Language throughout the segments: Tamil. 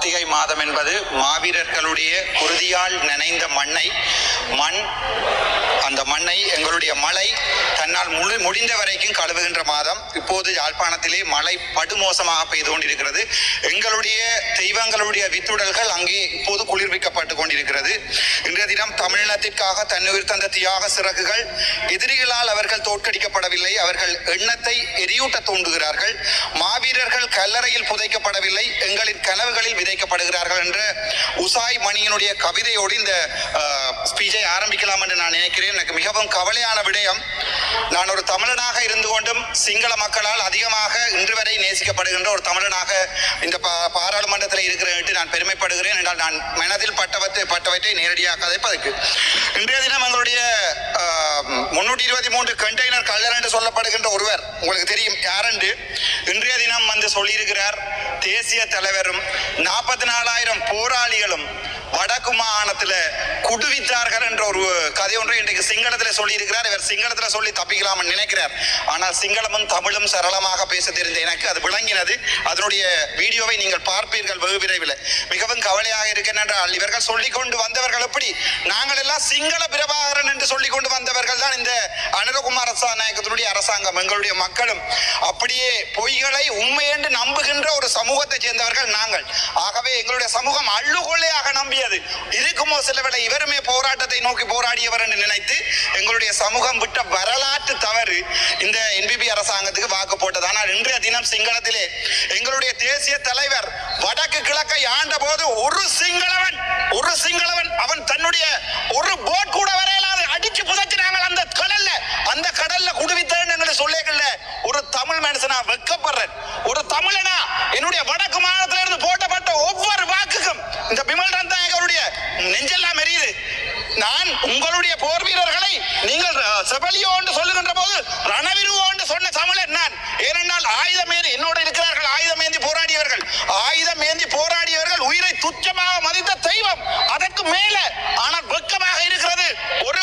கார்த்திகை மாதம் என்பது மாவீரர்களுடைய குருதியால் நனைந்த அந்த மண்ணை எங்களுடைய மழை தன்னால் முடிந்த வரைக்கும் கழுவுகின்ற மாதம். இப்போது யாழ்ப்பாணத்திலே மழை படுமோசமாக பெய்து கொண்டிருக்கிறது. எங்களுடைய தெய்வங்களுடைய வித்துடல்கள் அங்கே இப்போது குளிர்விக்கப்பட்டு கொண்டிருக்கிறது. இன்றைய தினம் தமிழினத்திற்காக தன்னுயிர் தந்த தியாக சிறகுகள் எதிரிகளால் அவர்கள் தோற்கடிக்கப்படவில்லை. அவர்கள் எண்ணத்தை எரியூட்ட தூண்டுகிறார்கள். மாவீரர்கள் கல்லறையில் புதைக்கப்படவில்லை, எங்களின் கனவுகளில் விதைக்கப்படுகிறார்கள் என்ற உசாய் மணியினுடைய கவிதையோடு இந்த ஸ்பீச்சை ஆரம்பிக்கலாம் என்று நான் நினைக்கிறேன். எனக்கு மிகவும் கவலையான விடயம், நான் ஒரு தமிழனாக இருந்து கொண்டும் சிங்கள மக்களால் அதிகமாக இன்று வரை நேசிக்கப்படுகின்ற ஒரு தமிழனாக இந்த பாராளுமன்றத்தில் இருக்கிறேன் என்று நான் பெருமைப்படுகிறேன். என்றால் நான் மனதில் பட்டவற்றை நேரடியாக கதைப்பதற்கு இன்றைய தினம் எங்களுடைய 323 கண்டெய்னர் கள்ளர் என்று சொல்லப்படுகின்ற ஒருவர், உங்களுக்கு தெரியும் யாரென்று, இன்றைய தினம் வந்து சொல்லியிருக்கிறார். தேசிய தலைவரும் 44,000 போராளிகளும் வடக்கு மாகாணத்தில் குடுவித்தார்கள் என்ற ஒரு கதை ஒன்றை இன்றைக்கு சிங்களத்தில் சொல்லியிருக்கிறார். இவர் சிங்களத்தில் சொல்லி தப்பிக்கலாம் நினைக்கிறார். ஆனால் சிங்களமும் தமிழும் சரளமாக பேச தெரிந்த எனக்கு அது விளங்கினது. அதனுடைய வீடியோவை நீங்கள் பார்ப்பீர்கள் வெகு விரைவில். மிகவும் கவலையாக இருக்கின்றால் இவர்கள் சொல்லிக் கொண்டு வந்தவர்கள் எப்படி, நாங்கள் எல்லாம் சிங்கள பிரபாகரன் என்று சொல்லிக் கொண்டு வந்தவர்கள் தான் இந்த அனுரகுமார நாயகத்தினுடைய அரசாங்கம். எங்களுடைய மக்களும் அப்படியே பொய்களை உண்மை என்று நம்புகின்ற ஒரு சமூகத்தை சேர்ந்தவர்கள் நாங்கள். ஆகவே எங்களுடைய சமூகம் அள்ளுகொள்ளையாக நம்பியது. இருக்குமோ சிலவேளை இவருமே போராட்டத்தை நோக்கி போராடியவர் என்று நினைத்து எங்களுடைய சமூகம் விட்ட வரலாற்று தவறு இந்த NPP அரசாங்கத்துக்கு வாக்கு போட்டது. ஆனால் இன்றைய தினம் சிங்களத்திலே எங்களுடைய தேசிய தலைவர் வடக்கு கிழக்கை ஆண்ட போது ஒரு சிங்களவன் அவன் தன்னுடைய ஒரு போட் கூட வரையலாது அடிச்சு புதைச்சினாங்க அந்த கடல்ல குடுவித்தேன்னு சொல்லேகல்ல. ஒரு தமிழ் மனுஷனா வெக்கப்படுறேன். ஒரு தமிழனா என்னுடைய வடக்கு மாநிலத்தில இருந்து போட்டப்பட்ட ஒவ்வொரு வாக்குக்கும் இந்த பிமல் நாயகருடைய நெஞ்செல்லாம் எரியுது. நான் உங்களுடைய போர் வீரர்களை நீங்கள் செபலியோ என்று சொல்லுகின்ற போது ரணவிருவோ என்று சொன்ன தமிழன் நான். ஏனென்றால் ஆயுதம் ஏந்தி என்னோட இருக்கிறார்கள், ஆயுதம் ஏந்தி போராடியவர்கள் உயிரை துச்சமாக மதித்த தெய்வம். அதற்கு மேல ஆனால் வெக்கமாக இருக்கிறது. ஒரு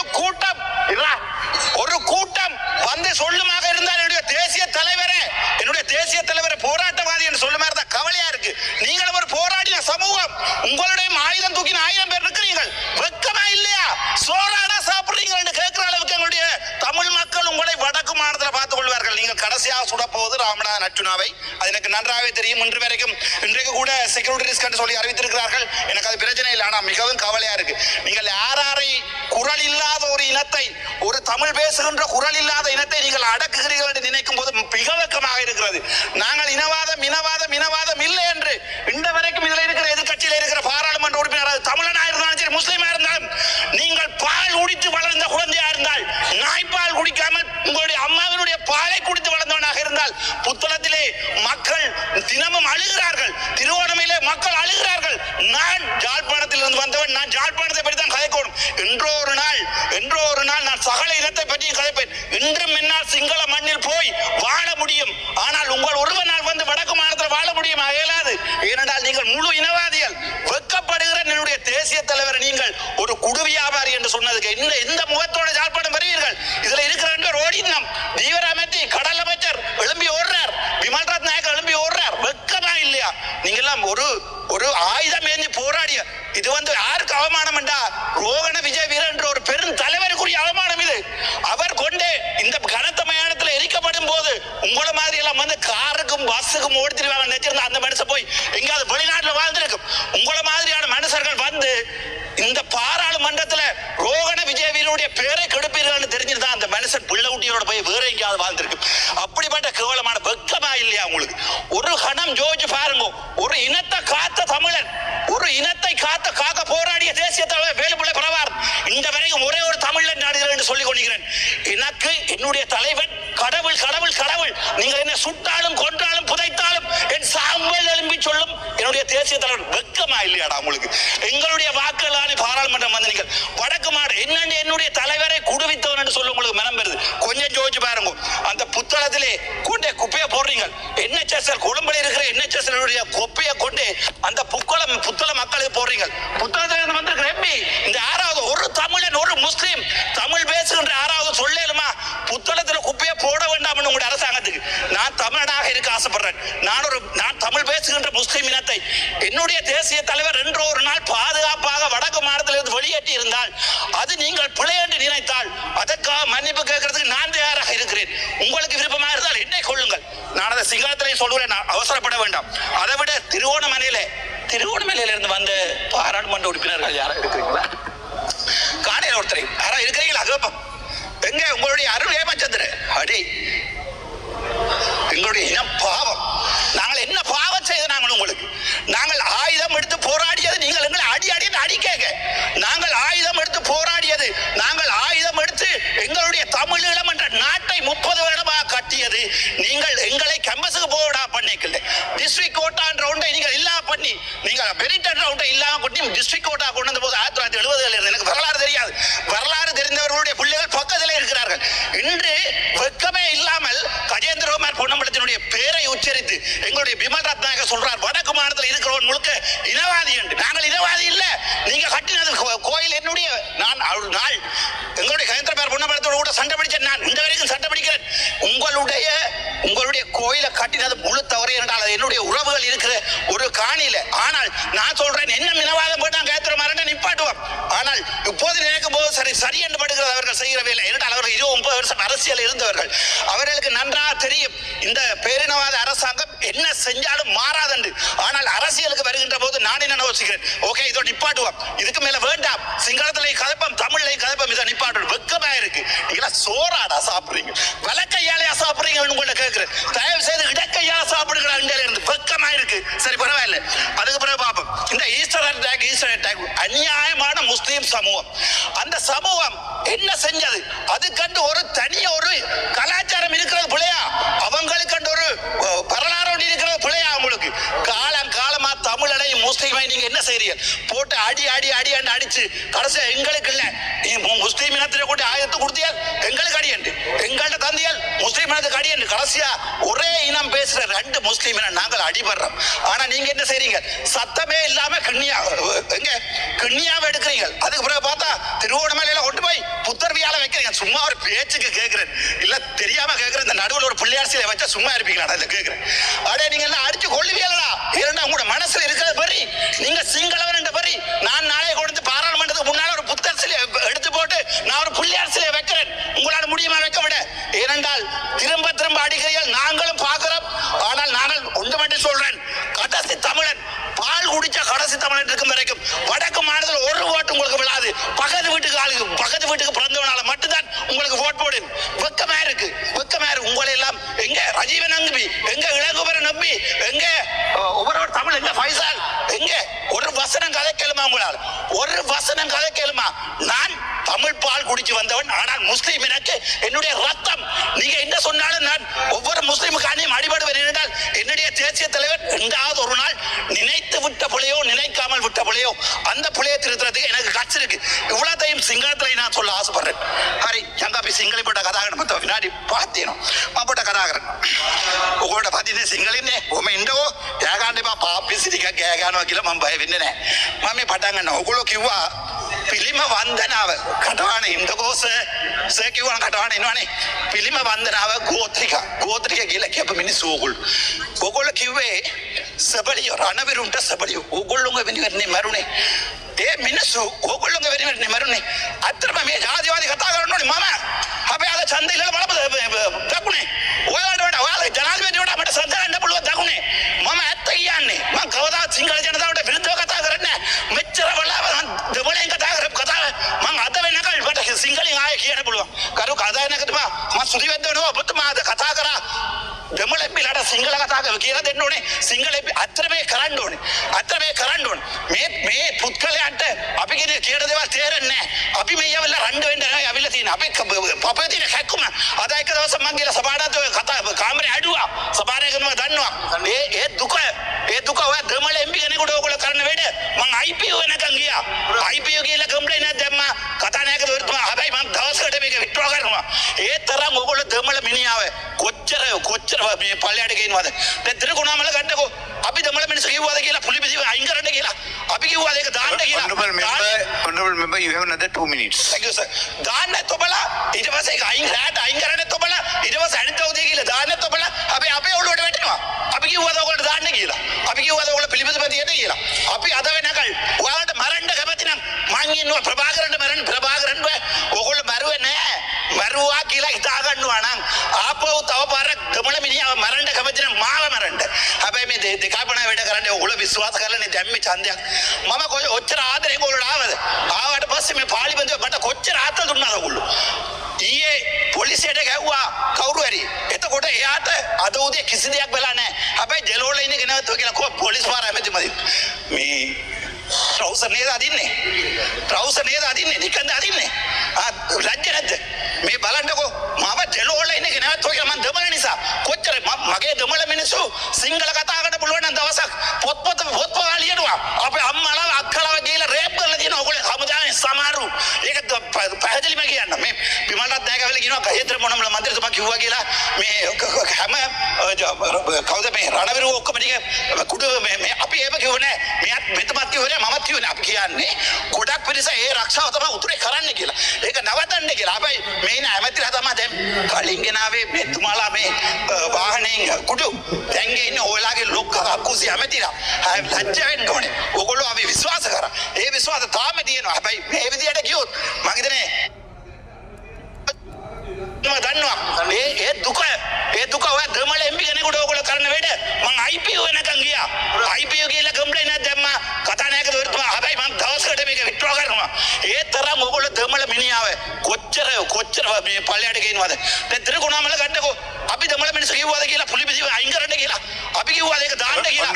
கூட்டம் வந்து சொல்லுமாக இருந்தால் என்னுடைய தேசிய தலைவரை போராட்டவாதி என்று சொல்லும் மாதிரி தான் கவலையா இருக்கு. நீங்களும் ஒரு போராடின சமூகம், உங்களுடைய ஆயுதம் தூக்கின 1000 பேர் இருக்கிறீர்கள். வெக்கமா இல்லையா? சோறாடா சாப்பிடுறீங்க என்று கேட்கிற அளவுக்கு எங்களுடைய தமிழ் மக்கள் உங்களை வடக்கு மாநிலத்தில் பார்த்துக் கொள்வார்கள். நீங்கள் கடைசியாக சுடப்போவது ராமநாதன் அர்ஜுனாவை. அது எனக்கு நன்றாகவே தெரியும். இன்றைக்கு கூட செக்யூரிட்டி ரிஸ்க் என்று சொல்லி அறிவித்திருக்கிறார்கள். எனக்கு அது பிரச்சனை இல்லை. ஆனால் மிகவும் கவலையா இருக்கு. நீங்கள் யாரை குரல் இல்லாத ஒரு இனத்தை, ஒரு தமிழ் பேசுகின்ற குரல் இல்லாத இனத்தை நீங்கள் அடக்குகிறீர்கள் என்று நினைக்கும் போது மிக வெக்கமாக இருக்கிறது. நாங்கள் இனவாதம் இல்லை என்று இந்த வரைக்கும் இதில் இருக்கிற எதிர்கட்சியில் இருக்கிற பாராளுமன்ற உறுப்பினர் தமிழனா இருந்தாலும் சரி, முஸ்லீமா இருந்தாலும், நீங்கள் பால் குடித்து வளர்ந்த குழந்தையா இருந்தால், நாய்ப்பால் குடிக்காமல் உங்களுடைய அம்மாவினுடைய பாலை குடித்து வளர்ந்தவனாக இருந்தால், புத்தளத்திலே மக்கள் தினமும் அழுகிறார்கள், திருவோணமையிலே மக்கள் அழுகிறார்கள். நான் யாழ்ப்பாணத்தில் இருந்து வந்தவன், நான் யாழ்ப்பாணத்தை பற்றி தான் கதைக்கணும். என்றோ ஒரு நாள் நான் சகல இனத்தை பற்றி கதைப்பேன். இன்றும் என்னால் சிங்கள மண்ணில் போய் வாழ முடியும். ஆனால் உங்கள் ஒருவனால் வந்து வடக்கு மாநிலத்தில் வாழ முடியும் இயலாது. ஏனென்றால் நீங்கள் முழு இனவாதிகள். வெட்கப்படுகிற என்னுடைய தேசிய தலைவர் நீங்கள் ஒரு குடு வியாபாரி என்று சொன்னதுக்கு எந்த முகத்தோட யாழ்ப்பாணம் வருவீர்கள்? இதுல இருக்கிற ஓடினம் தீவிர அமைதி கடல் அமைச்சர் எழும்பி ஓடுறார், பிமல் நாயக் எழும்பி ஓடுறார். வெட்கமா இல்லையா? நீங்க எல்லாம் ஒரு ஆயுதம் ஏந்தி போராடிய இது வந்து யாருக்கு அவமானம் என்றா, ரோகண விஜய் வீரன் என்ற ஒரு பெரும் தலைவருக்குரிய அவமானம் இது. அவர் கொண்டே இந்த கனத்த மயானத்தில் எரிக்கப்படும் போது உங்களை மாதிரி எல்லாம் வந்து காருக்கும் பஸ்ஸுக்கும் ஓடித்திருவாங்க நினைச்சிருந்தா அந்த மனுஷன் போய் எங்கேயாவது வெளிநாட்டில் வாழ்ந்திருக்கும். உங்களை மாதிரியான மனுஷர்கள் வந்து இந்த பாராளுமன்றத்தில் ரோகண விஜய் வீரனுடைய பேரை கெடுப்பீர்கள் தெரிஞ்சிருந்தா அந்த மனுஷன் பிள்ளை குட்டியோட போய் வேற எங்கேயாவது வாழ்ந்திருக்கும். அப்படிப்பட்ட கேவலமான வெக்கமா இல்லையா உங்களுக்கு? ஒரு கணம் யோசிச்சு பாருங்க. ஒரு இனத்தை காத்த தமிழன், ஒரு இனத்தை காக்க போராடிய தேசிய தலைவர் வேலுப்பிள்ளை பிரபாகர் இந்த வரைக்கும் ஒரே ஒரு தமிழன் நாடுகிறேன் என்று சொல்லிக் கொள்கிறேன். எனக்கு என்னுடைய தலைவன் கடவுள். நீங்கள் என்ன சுட்டாலும் கொன்றாலும் புதைத்தாலும் என் சாம்பல் எழும்பி சொல்லும் என்னுடைய தேசிய தலைவர். வெக்கமா இல்லையாடா உங்களுக்கு? எங்களுடைய வாக்குகளான பாராளுமன்றம் வந்து நீங்கள் வடக்கு மாடு என்னுடைய தலைவரை குடுவித்தவன் என்று சொல்ல உங்களுக்கு மனம் வருது. கொஞ்சம் யோசிச்சு பாருங்க. அந்த புத்தளத்திலே கூட்டே குப்பையை போடுறீங்க. NHS கொழும்புல இருக்கிற NHS குப்பையை கொண்டு அந்த புத்தள மக்களுக்கு போடுறீங்க. புத்தளத்தில் வந்திருக்கிற MP இந்த 6வது ஒரு தமிழன் ஒரு முஸ்லீம் தமிழ் பேசுகின்ற 6வது சொல்லேலுமா புத்தளத்தில் குப்பையை போட வேண்டாம் உங்களுடைய அரசாங்கத்துக்கு. நான் தமிழனாக இருக்க ஆசைப்படுறேன். நான் தமிழ் பேசுகின்ற முஸ்லீம் இனத்தை என்னுடைய எங்களுடைய தேசிய தலைவர் என்று ஒரு நாள் பாதுகாப்பாக வடக்கு மாநிலத்திலிருந்து வெளியேற்றி இருந்தால் அது நீங்கள் பிழை என்று நினைத்தால் அதற்காக மன்னிப்பு கேட்கறதுக்கு நான் தயாராக இருக்கிறேன். உங்களுக்கு விருப்பமாக இருந்தால் என்னை கொள்ளுங்கள். நான் அதை சிங்களத்திலே சொல்கிறேன், அவசரப்பட வேண்டாம். அதை விட திருவோணமலையில இருந்து வந்த பாராளுமன்ற உறுப்பினர்கள் யாரா இருக்கிறீங்களா? காணையில் ஒருத்தரை யாரா இருக்கிறீங்களா? கேட்போம். எங்க உங்களுடைய அருள் ஏமாச்சந்திர அடே, எங்களுடைய இனம் பாவம். நாங்கள் என்ன பாவம் செய்த நாங்கள் உங்களுக்கு? நாங்கள் ஆயுதம் எடுத்து போராடியது நீங்கள் எங்களை அடி கேட்க. நாங்கள் ஆயுதம் எடுத்து போராடியது, நாங்கள் ஆயுதம் எடுத்து எங்களுடைய தமிழீழம் என்ற நாட்டை 30 வருடமாக கட்டியது நீங்கள் எங்களை கம்பஸுக்கு போடா பண்ணிக்கல. டிஸ்ட்ரிக்ட் கோட்டான் ரவுண்டை நீங்கள் இல்லாம பண்ணி, நீங்கள் பெரிட்டன் ரவுண்டை இல்லாம பண்ணி டிஸ்ட்ரிக்ட் கோட்டா கொண்டு வந்த போது 1970 எனக்கு வரலாறு தெரியாது. வரலாறு தெரிந்தவர்களுடைய பிள்ளைகள் பக்கத்தில் இருக்கிறார்கள். இன்று வெட்கமே இல்லாமல் கஜேந்திரகுமார் பொன்னம்பலத்தினுடைய பேரை உச்சரித்து எங்களுடைய பிமல் ரத்நாயக சொல்றார், வடக்கு மாநிலத்தில் இருக்கிறவன் முழுக்க இனவாதி என்று. நாங்கள் இனவாதி இல்ல. நீங்க கட்டினது கோயில் என்னுடைய, நான் நாள் எங்களுடைய கஜேந்திரகுமார் பொன்னம்பலத்தோடு கூட சண்டை பிடிச்சேன். நான் இந்த வரைக்கும் சண்டை பிடிக்கிறேன். உங்களுடைய கோயிலை கட்டினது முழு தவறு என்றால் அது என்னுடைய உறவுகள் இருக்கிற ஒரு காணியில. ஆனால் நான் சொல்றேன், என்ன இனவாதம் போட்டு கஜேந்திரகுமார் நிப்பாட்டுவோம். ஆனால் இப்போது நினைக்கும் போது சரி என்று படுகிறது அவர்கள் செய்கிற வேலை. என்றால் அவர்கள் 20-30 வருஷம் அரசியல் இருந்தவர்கள். அவர்களுக்கு நன்றாக தெரியும் இந்த பேரினவாத அரசாங்கம் என்ன செஞ்சாலும் மாறாதண்டு. ஆனால் அரசியலுக்கு வருகின்ற போது நான் என்ன யோசிக்கிறேன், ஓகே இதோ நிப்பாட்டுவோம், இதுக்கு மேல வேண்டாம், சிங்களத்திலே கலப்பம் தமிழ்ல கலப்பம், இதை நிப்பாட்டு. வெக்கமா இருக்கு. நீங்களா சோறாடா சாப்பிடுறீங்க, வலக்கையாலையா சாப்பிடுறீங்க உங்களை கேட்கிறேன். தயவு செய்து இடக்கையால சாப்பிடுங்களா இருந்து. வெக்கமா இருக்கு. சரி பரவாயில்ல, அதுக்கு பிறகு பார்ப்போம். இந்த ஈஸ்டர் அட்டாக் அநியாயமான முஸ்லீம் சமூகம், அந்த சமூகம் என்ன செஞ்சது? அதுக்கண்டு ஒரு தனிய ஒரு கலாச்சாரம் இருக்கிறது பிள்ளையா? அவங்களுக்கு ஒரு வரலாறு இருக்கிறது பிள்ளையா? உங்களுக்கு காலமா தமிழனை முஸ்லீமை நீங்க என்ன செய்றீர்கள்? போட்டு அடிச்சு கடைசியா எங்களுக்கு இல்ல, முஸ்லீம் இனத்திலே கூட ஆயத்து கொடுத்தியால் எங்களுக்கு அடியண்டு, எங்கள்ட்ட தந்தியால் முஸ்லீம் இனத்துக்கு அடியண்டு. கடைசியா ஒரே இனம் பேசுற 2 முஸ்லீம் இனம் நாங்கள் அடிபடுறோம். ஆனா நீங்க என்ன செய்றீங்க? சத்தமே இல்லாம கிண்ணியாவை எடுக்கிறீங்க. அதுக்கு பிறகு பார்த்தா திருவோணமலையில கொண்டு போய் புத்தர்வியால வைக்கிறீங்க. சும்மா ஒரு பேச்சுக்கு கேட்கிறேன், இல்ல தெரியாம கேட்கிறேன். இந்த நடுவில் ஒரு பிள்ளையார் சிலை வச்சா சும்மா இருப்பீங்களா? கேட்கிறேன். அடே நீங்க எல்லாம் அடிச்சு கொள்ளுவீங்களா? இரண்டா உங்களோட மனசுல இருக்கிறது பரி, நீங்க சிங்களவன் என்ற பரி. நான் நாளை கொண்டு பாராளுமன்றத்துக்கு முன்னால ஒரு புத்தர் சிலை எடுத்து போட்டு நான் ஒரு பிள்ளையார் சிலை வைக்கிறேன். உங்களால் முடியுமா வைக்க விட? ஏனென்றால் திரும்ப அடிக்கிறீர்கள், நாங்களும் பார்க்கிறோம். ஆனால் நாங்கள் ஒன்று மட்டும் சொல்றேன், கடைசி தமிழன், பால் குடிச்ச கடைசி தமிழன் இருக்கும் வரைக்கும் வடக்கு மாநிலத்தில் ஒரு ஓட்டு உங்களுக்கு விழாது. பக்கத்து வீட்டுக்கு பிறந்தவனால மட்டும்தான் உங்களுக்கு ஓட் போடு. வெக்கமா இருக்கு. உங்களை எல்லாம் எங்க ரஜீவன் நம்பி, எங்க இளங்குமரன் நம்பி, எங்க ஒவ்வொரு தமிழ், எங்க பைசால், எங்க ஒரு வசனம் கதை கேளுமா? உங்களால் ஒரு வசனம் கதை கேளுமா? நான் தமிழ் பால் குடிச்சு வந்தவன், ஆனால் முஸ்லீம் எனக்கு என்னுடைய ரத்தம். நீங்க என்ன சொன்னாலும் நான் ஒவ்வொரு முஸ்லீமுக்கு அணியும் அடிபடுவேன். என்றால் என்னுடைய தேசிய தலைவர் எங்காவது ஒரு நாள் நினைத்து விட்ட பிள்ளையோ நினைக்காமல் விட்ட பிள்ளையோ அந்த பிள்ளையை திருத்துறதுக்கு எனக்கு கட்சி இருக்கு. இவ்வளத்தையும் சிங்களத்திலே நான் சொல்ல ஆசைப்படுறேன். ஹரி எங்காப்பி சிங்களி போட்ட கதாகரன் மத்த வினாடி பார்த்தேனும் போட்ட கதாகரன் உங்களோட பத்தி சிங்களின்னே உமை இண்டோ ஏகாண்டிப்பா பாப்பி சிரிக்க கேகானோ கிலோ மம்பை வின்னே மாமி பட்டாங்கண்ணா உங்களோ கிவ்வா පිළිම වන්දනාව කටවාන ඉන්දකෝස සැකිවන කටවාන එනවානේ පිළිම වන්දනාව ගෝත්‍රික කියලා කියපු මිනිස්සු ඕගොල්ලෝ කිව්වේ සබලිය රණවිරුන්ට සබලිය ඕගොල්ලෝගේ වෙනුවෙන් මරුනේ ඒ මිනිස්සු ඕගොල්ලෝගේ වෙනුවෙන් මරුනේ අත්‍තරම මේ ජාතිවාදී කතා කරන්න ඕනේ මම අපේ අද ඡන්දය ඉල්ලලා බලපද දකුණේ ඔයාලට වඩා ඔයාලා ජනාධිපතිට වඩා මට සද්ධාරන්න පුළුවන් දකුණේ මම ඇත්ත කියන්නේ මම කවදාවත් සිංහල ජනතාවට විරුද්ධව කතා කරන්නේ නැහැ මෙච්චර වෙලාව දෙමළෙන් කතා මම අද වෙනකල් මට සිංහලෙන් ආයෙ කියන්න පුළුවන්. කරු කතායනකටම මම සුදිවෙද්ද වෙනවා ඔබතුමා අද කතා කරා දෙමළෙන් පිළට සිංහල කතා කරලා කියලා දෙන්න ඕනේ. සිංහලෙන් අතර මේ කරන්න ඕනේ. මේ පුත්කලයන්ට අපි කියන දේවල් තේරෙන්නේ නැහැ. අපි මේ යවලා රණ්ඩු වෙන්න නැහැ අවිල්ල තියෙන. අපි පපේ තියෙන කැක්කුම අද එක දවසක් මං ගිහලා සභාවට කතා කාමරේ ඇඩුවා. සභාවේ කරනවා දන්නවා. ඒ දුක ඔය දෙමළ එම්පි කෙනෙකුට ඕගොල්ලෝ කරන වැඩ මං IPO වෙනකන් ගියා. IPO කියලා කම්ප්ලේන්ට් එකක් දැම්මා. කතා නැකද වර්තමාන හැබැයි මං දවසකට මේක විත්ඩ්‍රෝ කරනවා. ඒ තරම් ඕගොල්ලෝ දෙමළ මිනිහාව කොච්චර මේ පල්ලයට ගේනවද? දැන් තිරකුණාමල ගන්නකො අපි දෙමළ මිනිස්සු කිව්වද කියලා පුලි පිටි අයින් කරන්න කියලා. අපි කිව්වද ඒක දාන්න කියලා. Honorable member, you have another 2 minutes. Thank you sir. දාන්න තොබලා ඊට පස්සේ ඒක අයින් කරන්න තොබලා ඊට පස්සේ අනිත් උදේ කියලා දාන්න තොබලා අපි අපේ ඔළුවට වැටෙනවා. අපි කිව්වද ඔයගොල්ලෝ දාන්න කියලා. අපි කිව්වද ඔයගොල්ලෝ පිළිපදිපදියට කියලා. විශ්වාස කරලානේ දැම්මේ ඡන්දයක්. මම ඔච්චර ආදරෙන් ඔයගොල්ලෝ ආවද? ආවට පස්සේ මේ පාර්ලිමේන්තුවේ මට කොච්චර ආතල් දුන්නාද ඔයගොල්ලෝ? ඊයේ පොලිසියට ගැව්වා කවුරු හරි. එතකොට එයාට අද උදේ කිසි දෙයක් වෙලා නැහැ. හැබැයි ජෙලෝල ඉන්නේ ගෙනවත්ව කියලා කො පොලිස් පාර ඇමතිමදි. මේ ट्राउजर නේද අදින්නේ? ट्राउजर නේද අදින්නේ? නිකන්ද අදින්නේ? ලැජ්ජ නැද්ද? මේ බලන්නකෝ මම ජෙලෝල ඉන්නේ ගෙනවත්ව කියලා මම දමන නිසා කොච්චර මගේ දමල මිනිස්සු සිංහල කතා කරන්න පුළුවන් නම් දවසක් පොත් ලියනවා. අපේ අම්මලා අක්කලා ගිහලා රේප් කරලා තියෙනවා. ඔයගොල්ලෝ හමුදානේ සමහරු. ඒක පැහැදිලිම කියන්න. මේ විමල්වත් දැකවිල කියනවා ගහේත්‍ර මොනමල මන්ත්‍රීතුමා කිව්වා කියලා මේ හැම කවුද මේ රණවිරු ඔක්කොම ටික කුඩ මේ අපි එහෙම කිව්වේ නෑ. මෙයත් මෙතමත් කිව්වේ නෑ මමත් කිව්වේ නෑ. අපි කියන්නේ ගොඩක් පිරිස ඒ රක්ෂාව තමයි උතුරේ කරන්න කියලා. ඒක නවත්තන්න කියලා. හැබැයි මේ ඉන්න ඇමතිලා තමයි දැන් කලින් ගෙනාවේ මේ තුමාලා මේ වාහනේ කුඩු දැන්ගේ ඉන්න ඔයලාගේ ලොක්ක අකුසි ඇමතිලා. ලැජ්ජ වෙන්න ඕනේ. ඔයගොල්ලෝ අපි විශ්වාස කරා. ඒ විශ්වාස තාම තියෙනවා. හැබැයි මේ විදියට ගියොත් මම හිතන්නේ දන්නවා ඒ දුක ඔය දෙමළ එම්පි කෙනෙකුට ඕගොල්ලෝ කරන වැඩ මං IPO වෙනකන් ගියා IPO කියලා කම්ප්ලේන්ට් එකක් දැම්මා කතා නැකද වරුතුමා හැබැයි මං දවසකට මේක විත්ඩ්‍රෝ කරනවා ඒ තරම් ඕගොල්ලෝ දෙමළ මිනිහාව කොච්චර මේ පල්ලයට ගේනවද දැන් ත්‍රිකුණාමල ගන්නකෝ අපි දෙමළ මිනිස්සු කිව්වද කියලා පුලිපිසි අයින් කරන්න කියලා අපි කිව්වද ඒක දාන්න කියලා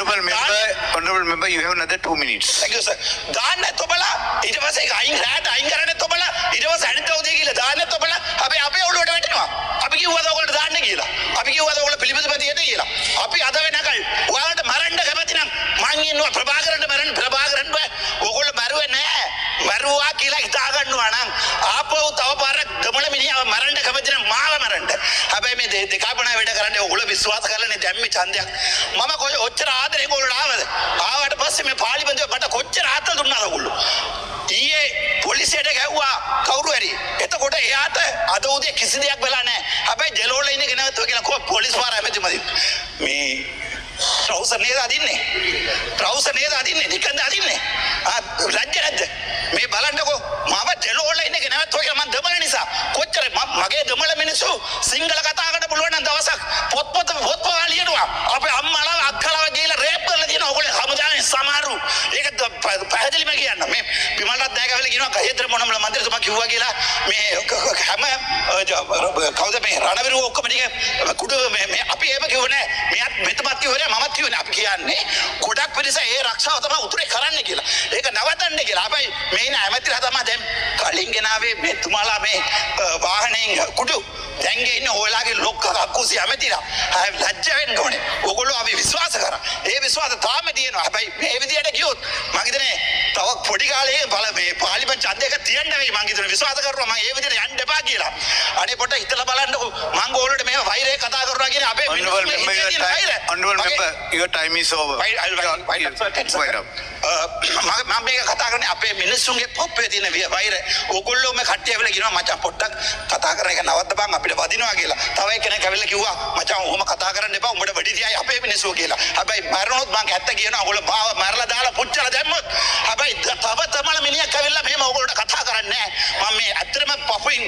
Honorable member, you have another 2 minutes. Thank you sir දාන්න තොබලා ඊට පස්සේ ඒක අයින් කරන්න තොබලා ඊට පස්සේ අනිත් උදේ කියලා දාන්න තොබලා හැබැයි අපේ ඔළුවට වැටෙනවා අපි කිව්වද ඔයගොල්ලෝ දාන්න කියලා අපි කිව්වද ඔයගොල්ලෝ පිළිපදිපතියට කියලා අපි අද වෙනකල් ඔයාලට මරන්න කැමති නම් මං ඉන්නවා ප්‍රභාකරන්ට ප්‍රභාකරන්ට ඔයගොල්ලෝ මරුවේ නැහැ මරුවා කියලා හිතා ගන්නවා නම් ආපහු තව පාරක් ගමල මිනිහව මරන්න කැමති නම් මාව මරන්න හැබැයි මේ දෙකාපණා වැඩ කරන්නේ ඔයගොල්ලෝ විශ්වාස කරලානේ දැම්මේ ඡන්දයක් මම ඔච්චර ආදරෙන් ඔයගොල්ලෝ ආවද ආවට පස්සේ මේ පාර්ලිමේන්තුවේ මට කොච්චර ආතල් දුන්නාද ඔයගොල්ලෝ ඊයේ පොලිසියට ගැව්වා කවුරු හරි එතකොට එයාට අද උදේ කිසි දෙයක් වෙලා නැහැ හැබැයි ජෙලෝල ඉන්නේ ගෙනවත්ව කියලා කො පොලිස් පාර ඇමතිමදි මේ ट्राउजर නේද අදින්නේ නිකන්ද අදින්නේ ලැජ්ජ නැද්ද මේ බලන්නකෝ මම ජෙලෝල ඉන්නේ ගෙනවත්ව කියලා මම දමන නිසා කොච්චර මගේ දමල මිනිස්සු සිංහල කතා කරන්න පුළුවන් නම් දවසක් පොත් ලියනවා අපේ අම්මලා අක්කලා ගිහලා රේප් කරලා තියෙනවා ඔයගොල්ලෝ හමුදානේ සමහරු ඒක පැහැදිලිම කියන්න මේ විමල්වත් දැකවිල කියනවා ගහේත්‍ර මොනමල මන්ත්‍රීතුමා කිව්වා කියලා මේ හැම කවුද මේ රණවිරු ඔක්කොම ටික කුඩ මේ අපි එහෙම කිව්වේ නෑ මෙයත් මෙතමත් කිව්වේ නෑ මමත් කිව්වේ නෑ අපි කියන්නේ ගොඩක් පිරිස ඒ රක්ෂාව තමයි උතුරේ කරන්න කියලා ඒක නවත්තන්න කියලා හැබැයි මේ ඉන්න ඇමතිලා තමයි දැන් කලින් ගෙනාවේ මේ තුමාලා මේ වාහනේ කුඩු දැන්ගේ ඉන්න ඔයලාගේ ලොක්ක අකුසි ඇමතිලා ලැජ්ජ වෙන්න ඕනේ ඔයගොල්ලෝ අපි විශ්වාස කරා ඒ විශ්වාස තාම තියෙනවා හැබැයි මේ විදියට ගියොත් මම හිතන්නේ තව පොඩි කාලේ බල මේ පාර්ලිමේන්තු ඡන්දයක තියන්න වෙයි මම හිතන්නේ විශ්වාස කරනවා මම ඒ විදියට යන්න එපා කියලා අනේ පොඩ්ඩක් හිතලා බලන්නකෝ මම ඕගොල්ලෝට මේ වෛරය කතා කරනවා කියන්නේ අපේ Honorable member, your time is over. මම මේක කතා කරන්නේ අපේ මිනිස්සුන්ගේ පොප්පේ තියෙන වෛරය ඕගොල්ලෝ මේ කට්ටිය ඇවිල්ලා කියනවා මචං පොඩ්ඩක් කතා කරන එක නවත්තපන් අපිට වදිනවා කියලා තව එක්කෙනෙක් ඇවිල්ලා කිව්වා මචං ඔහොම කතා කරන්න එපා උඹට වැඩි තියයි අපේ මිනිස්සු කියලා හැබැයි මරනොත් මං ඇත්ත කියනවා ඔයගොල්ලෝ මාව මරලා දාලා පුච්චලා දැම්මොත් හැබැයි තව තමල මිනිහක් ඇවිල්ලා මෙහෙම ඔයගොල්ලෝට කතා කරන්නේ නැහැ මම මේ ඇත්තටම පපුයින්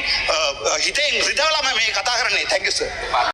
හිතෙන් රිදවලා මේ කතා කරන්නේ thank you sir